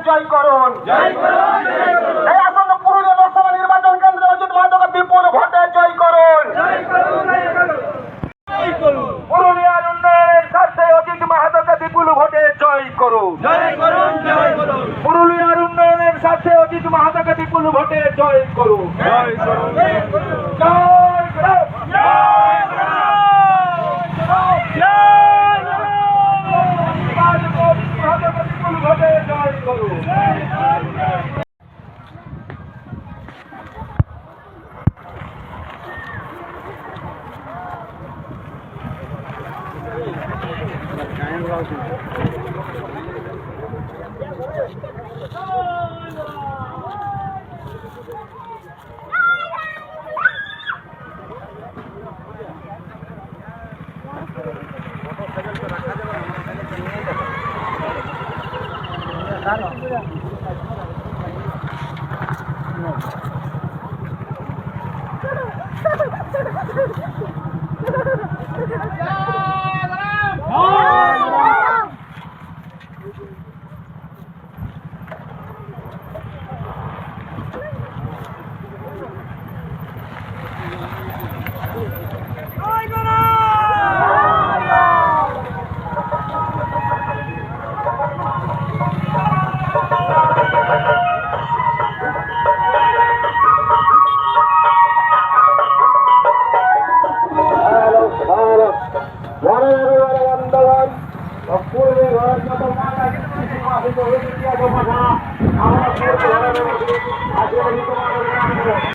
জয় করুন। এই আসন্ন পুরুলিয়া লোকসভা নির্বাচন কেন্দ্রে অজিত মাহাতোকে বিপুল ভোটে জয় করুন। পুরুলিয়ার উন্নয়নের স্বার্থে অজিত মাহাতোকে বিপুল ভোটে জয় করুন। পুরুলিয়ার উন্নয়নের স্বার্থে অজিত মাহাতোকে বিপুল ভোটে জয় করুন। জয় করুন।